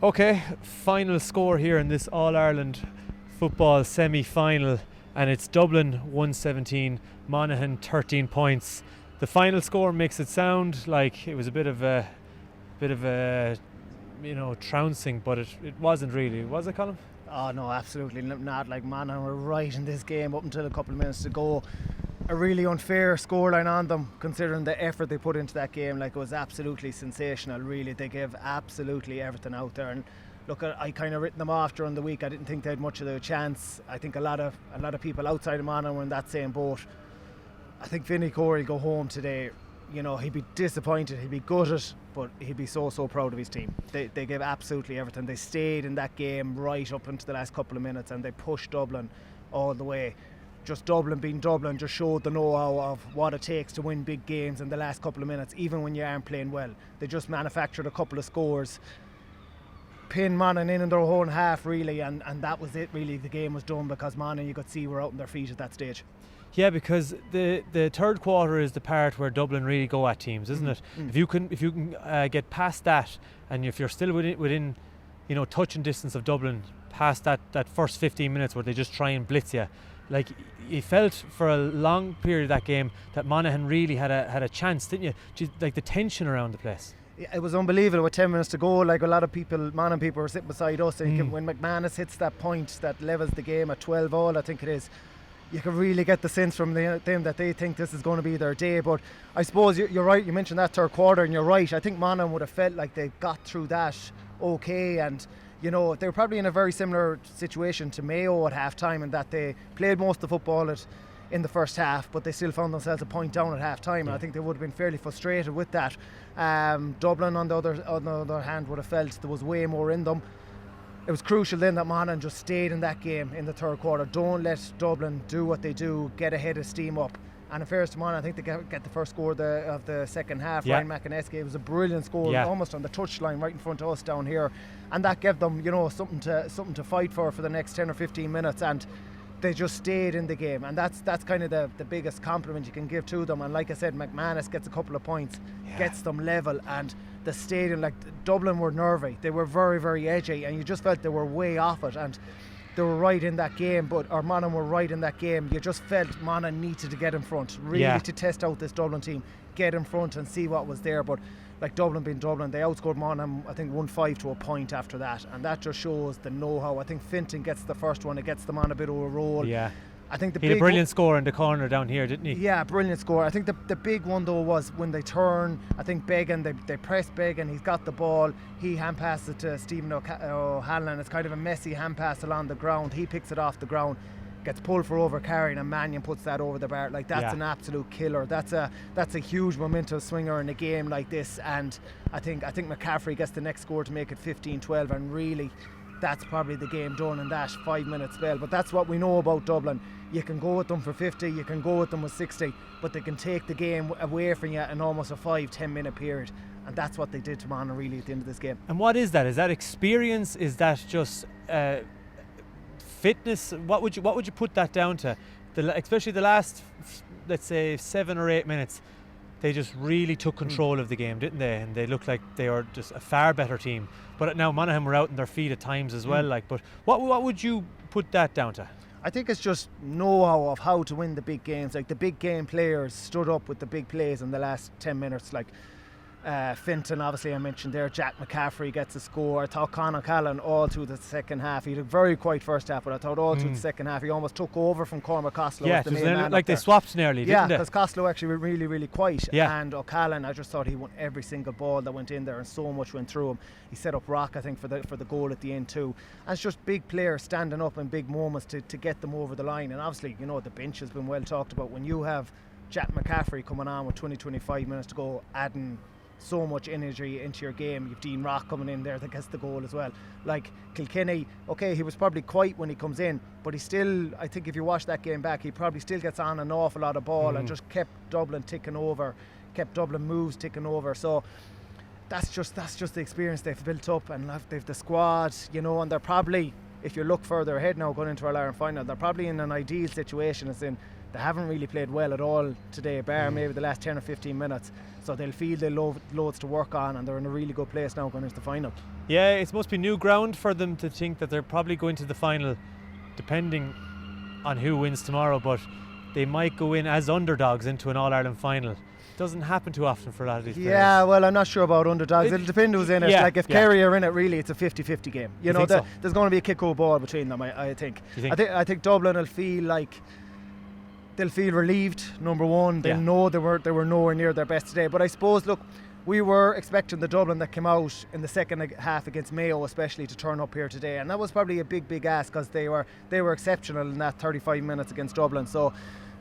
Okay, final score here in this All-Ireland football semi-final, and it's Dublin 117, Monaghan 13 points. The final score makes it sound like it was a bit of a trouncing, but it wasn't really, was it, Colm? Oh no, absolutely not. Like, Monaghan were right in this game up until a couple of minutes to go. A really unfair scoreline on them, considering the effort they put into that game. Like, it was absolutely sensational, really. They gave absolutely everything out there. And look, I kind of written them off during the week. I didn't think they had much of a chance. I think a lot of people outside of Monaghan were in that same boat. I think Vinny Corey go home today. You know, he'd be disappointed, he'd be gutted, but he'd be so proud of his team. They gave absolutely everything. They stayed in that game right up into the last couple of minutes, and they pushed Dublin all the way. Just Dublin being Dublin just showed the know-how of what it takes to win big games in the last couple of minutes, even when you aren't playing well. They just manufactured a couple of scores, pinned Monaghan in their own half, really, and that was it, really. The game was done because Monaghan, you could see, were out on their feet at that stage. Yeah, because the third quarter is the part where Dublin really go at teams, isn't it? If you can get past that, and if you're still within touching distance of Dublin, past that first 15 minutes where they just try and blitz you, like, you felt for a long period of that game that Monaghan really had a chance, didn't you? Like, the tension around the place. Yeah, it was unbelievable with 10 minutes to go. Like, a lot of people, Monaghan people, were sitting beside us, and when McManus hits that point that levels the game at 12-all, I think it is, you can really get the sense from them that they think this is going to be their day. But I suppose you're right, you mentioned that third quarter, and you're right. I think Monaghan would have felt like they got through that okay, and they were probably in a very similar situation to Mayo at half-time, in that they played most of the football in the first half, but they still found themselves a point down at half-time, and I think they would have been fairly frustrated with that. Dublin, on the other hand, would have felt there was way more in them. It was crucial then that Monaghan just stayed in that game in the third quarter. Don't let Dublin do what they do, get ahead of steam up. And in fairness to Monaghan, I think they get the first score of the second half. Yeah. Ryan McInnesky, it was a brilliant score, almost on the touchline right in front of us down here, and that gave them something to fight for the next 10 or 15 minutes, and they just stayed in the game, and that's kind of the biggest compliment you can give to them. And like I said, McManus gets a couple of points, gets them level, and the stadium, like, Dublin were nervy, they were very, very edgy, and you just felt they were way off it, and they were right in that game, or Monaghan were right in that game. You just felt Monaghan needed to get in front, really, to test out this Dublin team, get in front and see what was there. But like, Dublin being Dublin, they outscored Monaghan, I think 1-5 to a point after that, and that just shows the know-how. I think Finton gets the first one, it gets them on a bit of a roll. Yeah. I think he had a brilliant score in the corner down here, didn't he? Yeah, brilliant score. I think the big one though was when they turn, I think Beggan, they press Beggan, he's got the ball, he hand passes it to Stephen O'Hanlon. It's kind of a messy hand pass along the ground, he picks it off the ground, gets pulled for over carry, and Mannion puts that over the bar. Like, that's an absolute killer. That's a huge momentum swinger in a game like this, and I think McCaffrey gets the next score to make it 15-12, and really that's probably the game done in that 5-minute spell. But that's what we know about Dublin. You can go with them for 50, you can go with them with 60, but they can take the game away from you in almost a 5-10 minute period, and that's what they did to Monaghan really at the end of this game. And what is that? Is that experience? Is that just fitness? What would you put that down to? Especially the last, let's say, 7 or 8 minutes, they just really took control of the game, didn't they? And they looked like they were just a far better team. But now Monaghan were out on their feet at times as well. But what would you put that down to? I think it's just know-how of how to win the big games. Like, the big game players stood up with the big plays in the last 10 minutes. Like, Finton, obviously I mentioned there, Jack McCaffrey gets a score. I thought Conor Callan all through the second half, he had a very quiet first half, but I thought all through the second half he almost took over from Cormac Costello. Yeah, the main man like they swapped nearly, didn't they? Yeah, because Costello actually were really, really quiet. Yeah. And O'Callaghan, I just thought he won every single ball that went in there, and so much went through him. He set up Rock, I think, for the goal at the end too. And it's just big players standing up in big moments to get them over the line. And obviously, the bench has been well talked about. When you have Jack McCaffrey coming on with 20-25 minutes to go, adding so much energy into your game. You've Dean Rock coming in there that gets the goal as well. Like, Kilkenny, okay, he was probably quiet when he comes in, but he still, I think if you watch that game back, he probably still gets on an awful lot of ball and just kept Dublin ticking over, kept Dublin moves ticking over. So that's just the experience they've built up, and they've the squad, and they're probably, if you look further ahead now going into our Ireland final, they're probably in an ideal situation as in they haven't really played well at all today, bar maybe the last 10 or 15 minutes. So they'll feel they'll loads to work on, and they're in a really good place now going into the final. Yeah, it must be new ground for them to think that they're probably going to the final, depending on who wins tomorrow, but they might go in as underdogs into an All-Ireland final. Doesn't happen too often for a lot of these players. Yeah, well, I'm not sure about underdogs. It'll depend who's in it. Yeah, like if Kerry are in it, really, it's a 50-50 game. You know, think so? There's going to be a kick-goal ball between them, I think. Do you think? I think Dublin will feel like they'll feel relieved. Number one, they'll know they were nowhere near their best today. But I suppose, look, we were expecting the Dublin that came out in the second half against Mayo, especially, to turn up here today, and that was probably a big ask because they were exceptional in that 35 minutes against Dublin.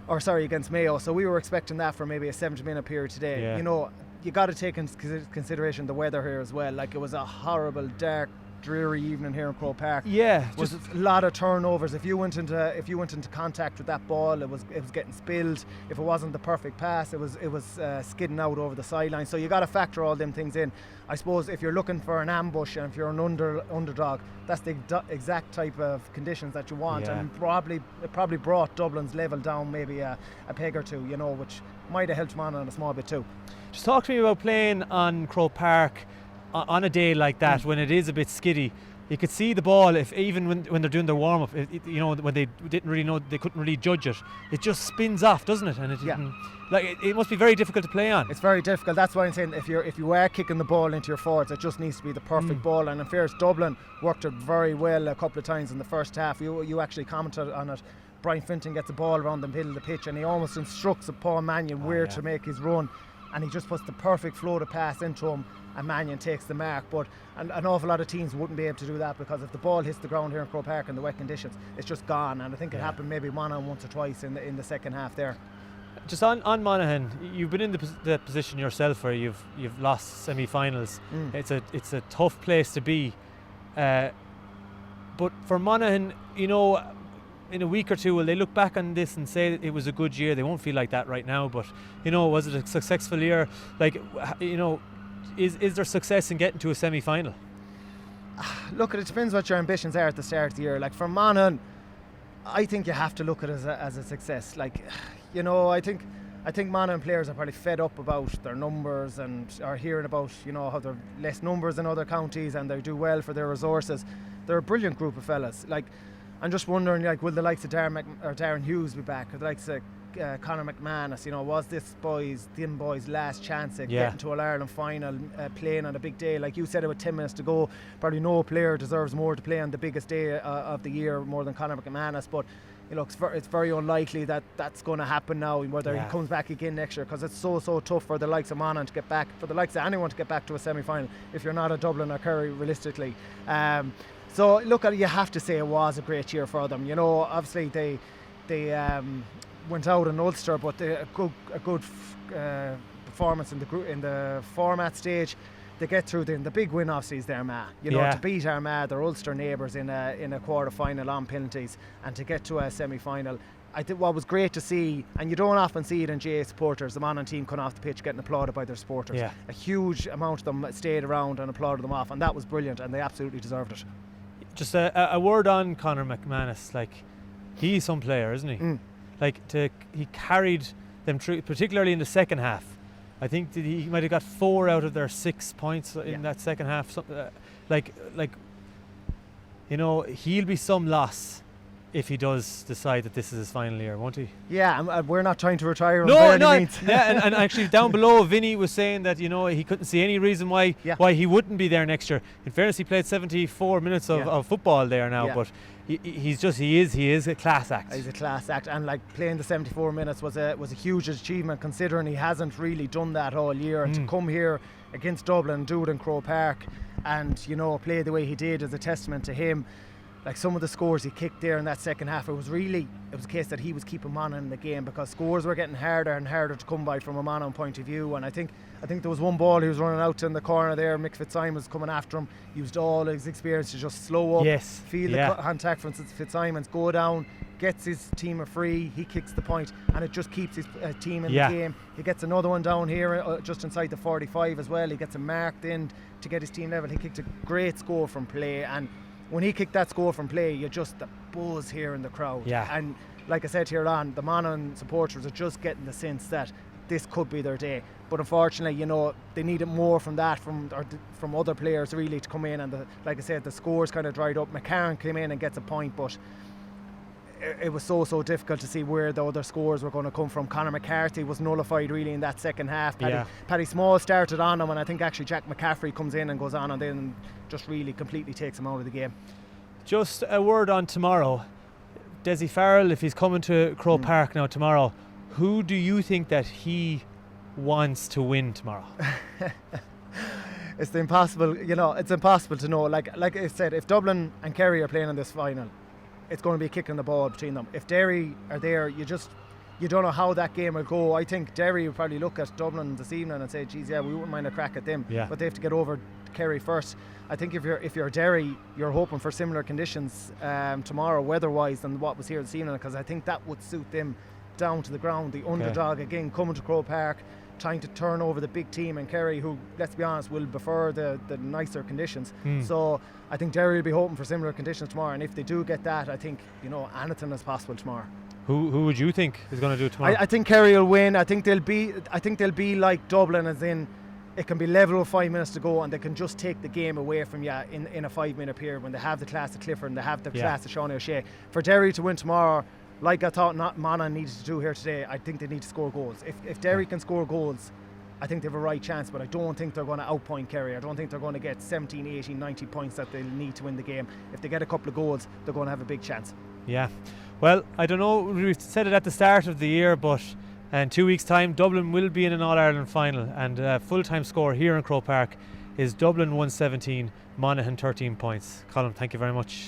Against Mayo. So we were expecting that for maybe a 70-minute period today. Yeah. You know, you got to take into consideration the weather here as well. Like, it was a horrible, dark, dreary evening here in Croke Park. Yeah, was a lot of turnovers. If you went into contact with that ball, it was getting spilled. If it wasn't the perfect pass, it was skidding out over the sideline. So you got to factor all them things in. I suppose if you're looking for an ambush and if you're an underdog, that's the exact type of conditions that you want. Yeah. And it probably brought Dublin's level down maybe a peg or two, you know, which might have helped Monaghan a small bit too. Just talk to me about playing on Croke Park on a day like that when it is a bit skiddy. You could see the ball, if even when they're doing their warm up, you know, when they didn't really know, they couldn't really judge it. It just spins off, doesn't it? And it must be very difficult to play on. It's very difficult. That's why I'm saying if you are kicking the ball into your forwards, it just needs to be the perfect ball. And in fairness, Dublin worked it very well a couple of times in the first half. You actually commented on it. Brian Finton gets the ball around the middle of the pitch, and he almost instructs Paul Mannion where to make his run, and he just puts the perfect flow to pass into him, and Mannion takes the mark. But an awful lot of teams wouldn't be able to do that, because if the ball hits the ground here in Croke Park in the wet conditions, it's just gone. And I think it happened maybe Monaghan once or twice in the second half there. Just on Monaghan, you've been in the position yourself where you've lost semi-finals. It's a tough place to be, but for Monaghan, you know, in a week or two, will they look back on this and say it was a good year? They won't feel like that right now, but you know, was it a successful year? Like, you know, is there success in getting to a semi-final? Look, it depends what your ambitions are at the start of the year. Like for Monaghan, I think you have to look at it as a success. Like, you know, I think Monaghan players are probably fed up about their numbers and are hearing about, you know, how they're less numbers in other counties and they do well for their resources. They're a brilliant group of fellas. Like, I'm just wondering, like, will the likes of Darren Hughes be back? Or the likes of Conor McManus? You know, was them boys' last chance at getting to an Ireland final, playing on a big day? Like you said, about 10 minutes to go. Probably no player deserves more to play on the biggest day of the year more than Conor McManus. But you know, it's very unlikely that that's going to happen now, whether he comes back again next year, because it's so tough for the likes of Monaghan to get back, for the likes of anyone to get back to a semi-final if you're not a Dublin or Kerry realistically. So look, you have to say it was a great year for them. You know, obviously they went out in Ulster, but a good performance in the format stage. They get through. The big win obviously is the Armagh. You know, to beat Armagh, their Ulster neighbours, in a quarter final on penalties, and to get to a semi-final. I think what was great to see, and you don't often see it in GA supporters, the Monaghan team coming off the pitch getting applauded by their supporters. A huge amount of them stayed around and applauded them off, and that was brilliant, and they absolutely deserved it. Just a word on Conor McManus. Like, he's some player, isn't he? Like, he carried them through, particularly in the second half. I think that he might have got 4 out of their 6 points in that second half. Like, you know, he'll be some loss if he does decide that this is his final year, won't he? Yeah, and we're not trying to retire him by any means. And actually down below, Vinny was saying that, you know, he couldn't see any reason why he wouldn't be there next year. In fairness, he played 74 minutes of football there now, but he is a class act. He's a class act, and like playing the 74 minutes was a huge achievement, considering he hasn't really done that all year. And to come here against Dublin, do it in Croke Park, and, you know, play the way he did is a testament to him. Like, some of the scores he kicked there in that second half, it was a case that he was keeping Monaghan in the game, because scores were getting harder and harder to come by from a Monaghan point of view. And I think there was one ball he was running out in the corner there, Mick Fitzsimons was coming after him, used all his experience to just slow up, feel the contact from Fitzsimons, go down, gets his team a free, he kicks the point, and it just keeps his team in the game. He gets another one down here just inside the 45 as well. He gets him marked in to get his team level. He kicked a great score from play, and when he kicked that score from play, you just the buzz here in the crowd. Yeah. And like I said here on, the Monaghan supporters are just getting the sense that this could be their day. But unfortunately, they needed more from that, from other players really to come in. And like I said, the scores kind of dried up. McCarran came in and gets a point, but it was so difficult to see where the other scores were going to come from. Conor McCarthy was nullified really in that second half. Paddy Small started on him, and I think actually Jack McCaffrey comes in and goes on and then just really completely takes him out of the game. Just a word on tomorrow. Dessie Farrell, if he's coming to Croke Park now tomorrow, who do you think that he wants to win tomorrow? It's impossible, it's impossible to know. Like I said, if Dublin and Kerry are playing in this final, it's going to be kicking the ball between them. If Derry are there, you don't know how that game will go. I think Derry will probably look at Dublin this evening and say, geez, yeah, we wouldn't mind a crack at them. Yeah. But they have to get over Kerry first. I think if you're Derry, you're hoping for similar conditions tomorrow, weather-wise, than what was here this evening, because I think that would suit them down to the ground. The underdog again coming to Croke Park, trying to turn over the big team in Kerry, who, let's be honest, will prefer the nicer conditions. So I think Derry will be hoping for similar conditions tomorrow, and if they do get that, I think anything is possible tomorrow. Who would you think is going to do it tomorrow? I think Kerry will win. I think they'll be like Dublin, as in it can be level with 5 minutes to go, and they can just take the game away from you in a 5-minute period when they have the class of Clifford and they have the class of Sean O'Shea. For Derry to win tomorrow, like I thought Monaghan needed to do here today, I think they need to score goals. If Derry can score goals, I think they have a right chance, but I don't think they're going to outpoint Kerry. I don't think they're going to get 17, 18, 19 points that they'll need to win the game. If they get a couple of goals, they're going to have a big chance. Yeah. Well, I don't know, we've said it at the start of the year, but in 2 weeks' time, Dublin will be in an All-Ireland final, and full-time score here in Croke Park is Dublin 117, Monaghan 13 points. Colm, thank you very much.